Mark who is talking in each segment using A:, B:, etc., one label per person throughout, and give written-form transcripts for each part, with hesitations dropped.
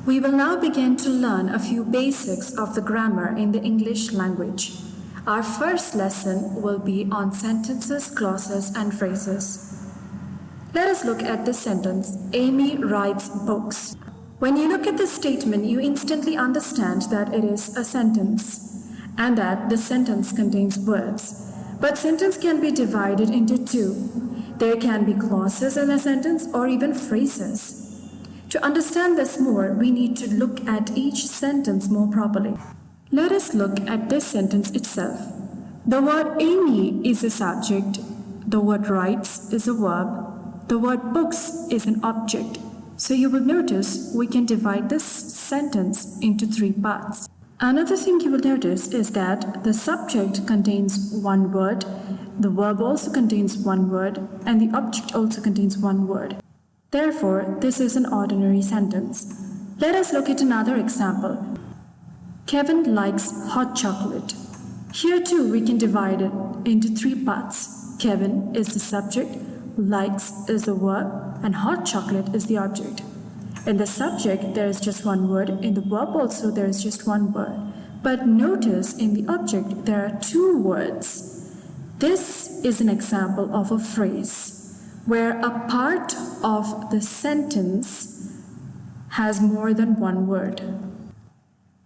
A: We will now begin to learn a few basics of the grammar in the English language. Our first lesson will be on sentences, clauses, and phrases. Let us look at this sentence. Amy writes books. When you look at this statement, you instantly understand that it is a sentence and that the sentence contains words. But sentence can be divided into two. There can be clauses in a sentence or even phrases. To understand this more, we need to look at each sentence more properly. Let us look at this sentence itself. The word Amy is a subject. The word writes is a verb. The word books is an object. So you will notice we can divide this sentence into three parts. Another thing you will notice is that the subject contains one word, the verb also contains one word, and the object also contains one word. Therefore, this is an ordinary sentence. Let us look at another example. Kevin likes hot chocolate. Here too we can divide it into three parts. Kevin is the subject, likes is the verb, and hot chocolate is the object. In the subject there is just one word, in the verb also there is just one word. But notice in the object there are two words. This is an example of a phrase where a part of the sentence has more than one word.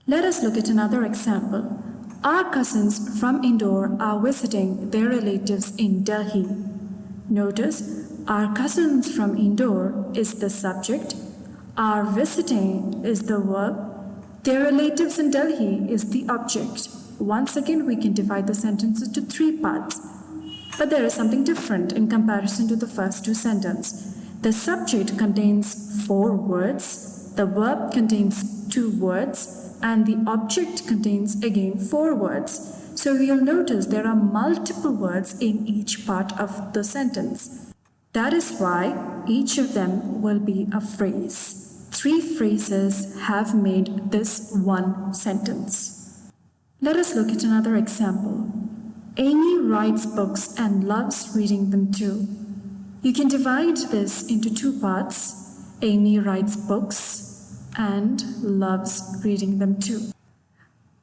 A: Let us look at another example. Our cousins from Indore are visiting their relatives in Delhi. Notice, our cousins from Indore is the subject, are visiting is the verb, their relatives in Delhi is the object. Once again, we can divide the sentence into three parts. But there is something different in comparison to the first two sentences. The subject contains four words, the verb contains two words, and the object contains again four words. So you'll notice there are multiple words in each part of the sentence. That is why each of them will be a phrase. Three phrases have made this one sentence. Let us look at another example. Amy writes books and loves reading them too. You can divide this into two parts. Amy writes books and loves reading them too.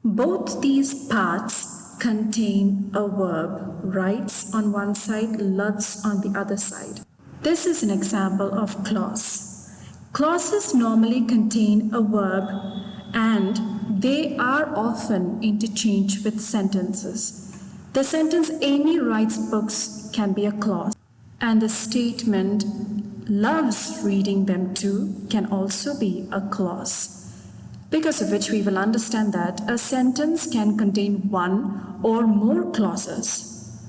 A: Both these parts contain a verb. Writes on one side, loves on the other side. This is an example of clause. Clauses normally contain a verb and they are often interchanged with sentences. The sentence Amy writes books can be a clause, and the statement loves reading them too can also be a clause, because of which we will understand that a sentence can contain one or more clauses.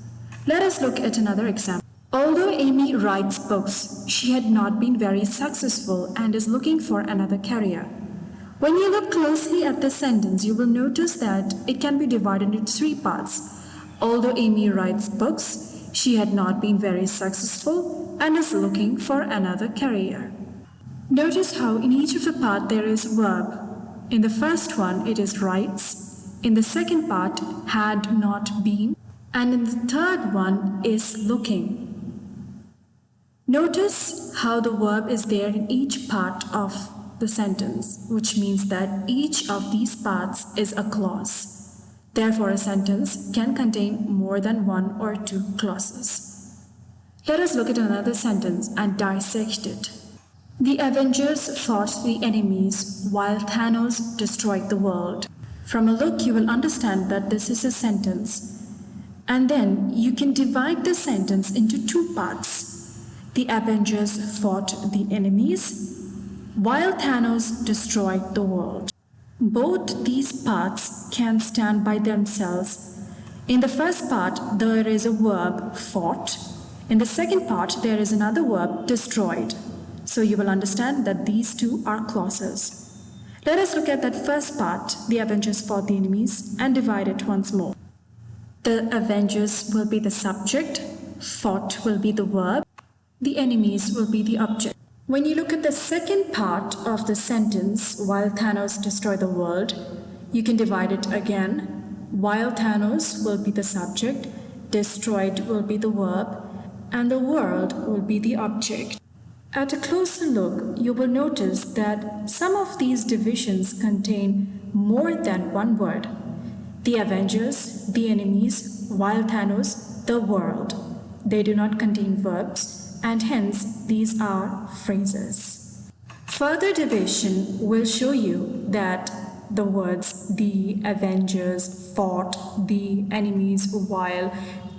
A: Let us look at another example. Although Amy writes books, she had not been very successful and is looking for another career. When you look closely at this sentence, you will notice that it can be divided into three parts. Although Amy writes books, she had not been very successful and is looking for another career. Notice how in each of the part there is verb. In the first one it is writes, in the second part had not been, and in the third one is looking. Notice how the verb is there in each part of the sentence, which means that each of these parts is a clause. Therefore, a sentence can contain more than one or two clauses. Let us look at another sentence and dissect it. The Avengers fought the enemies while Thanos destroyed the world. From a look, you will understand that this is a sentence. And then you can divide the sentence into two parts. The Avengers fought the enemies while Thanos destroyed the world. Both these parts can stand by themselves. In the first part, there is a verb, fought. In the second part, there is another verb, destroyed. So you will understand that these two are clauses. Let us look at that first part, the Avengers fought the enemies, and divide it once more. The Avengers will be the subject, fought will be the verb, the enemies will be the object. When you look at the second part of the sentence, while Thanos destroyed the world, you can divide it again. While Thanos will be the subject, destroyed will be the verb, and the world will be the object. At a closer look, you will notice that some of these divisions contain more than one word. The Avengers, the enemies, while Thanos, the world. They do not contain verbs, and hence these are phrases. Further division will show you that the words the Avengers fought the enemies while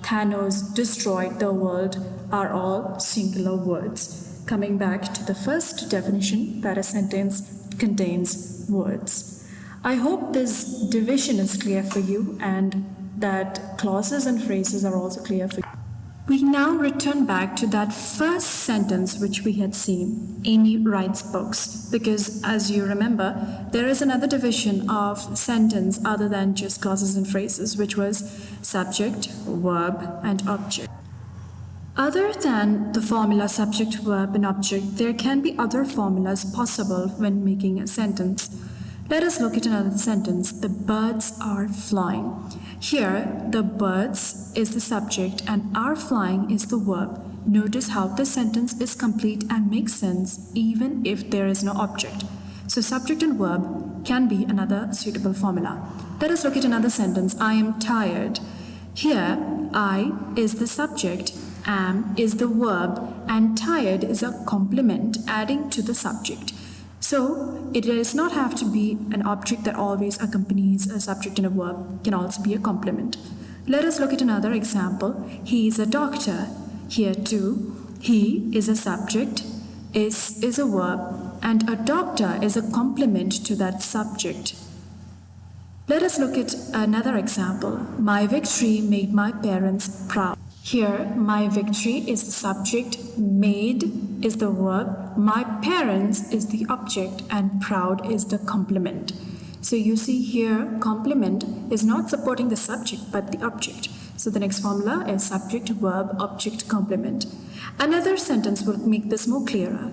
A: Thanos destroyed the world are all singular words. Coming back to the first definition, that a sentence contains words. I hope this division is clear for you and that clauses and phrases are also clear for you. We now return back to that first sentence which we had seen, Amy writes books, because as you remember, there is another division of sentence other than just clauses and phrases, which was subject, verb, and object. Other than the formula subject, verb, and object, there can be other formulas possible when making a sentence. Let us look at another sentence. The birds are flying. Here, the birds is the subject and are flying is the verb. Notice how the sentence is complete and makes sense even if there is no object. So subject and verb can be another suitable formula. Let us look at another sentence. I am tired. Here, I is the subject, am is the verb, and tired is a complement adding to the subject. So it does not have to be an object that always accompanies a subject and a verb. It can also be a complement. Let us look at another example. He is a doctor. Here too, he is a subject, is a verb, and a doctor is a complement to that subject. Let us look at another example. My victory made my parents proud. Here, my victory is the subject, made is the verb, my parents is the object, and proud is the complement. So you see here, complement is not supporting the subject but the object. So the next formula is subject, verb, object, complement. Another sentence will make this more clearer.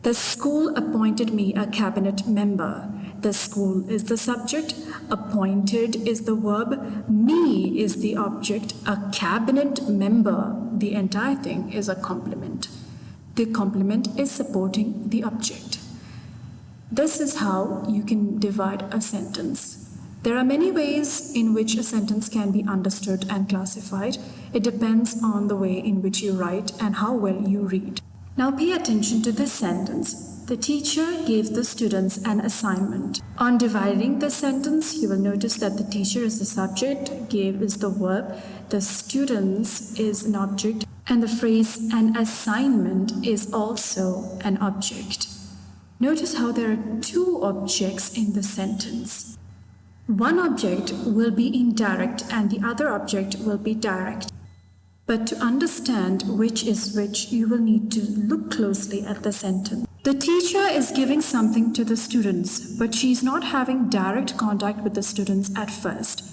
A: The school appointed me a cabinet member. The school is the subject, appointed is the verb, me is the object, a cabinet member, the entire thing is a complement. The complement is supporting the object. This is how you can divide a sentence. There are many ways in which a sentence can be understood and classified. It depends on the way in which you write and how well you read. Now pay attention to this sentence. The teacher gave the students an assignment. On dividing the sentence, you will notice that the teacher is the subject, gave is the verb, the students is an object, and the phrase an assignment is also an object. Notice how there are two objects in the sentence. One object will be indirect and the other object will be direct. But to understand which is which, you will need to look closely at the sentence. The teacher is giving something to the students, but she is not having direct contact with the students at first.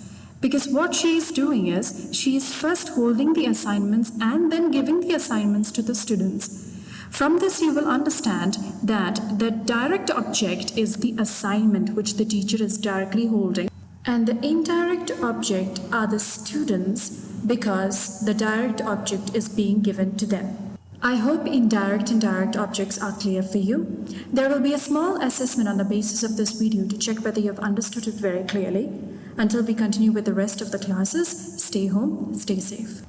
A: Because what she is doing is, she is first holding the assignments and then giving the assignments to the students. From this, you will understand that the direct object is the assignment which the teacher is directly holding, and the indirect object are the students because the direct object is being given to them. I hope indirect and direct objects are clear for you. There will be a small assessment on the basis of this video to check whether you have understood it very clearly. Until we continue with the rest of the classes, stay home, stay safe.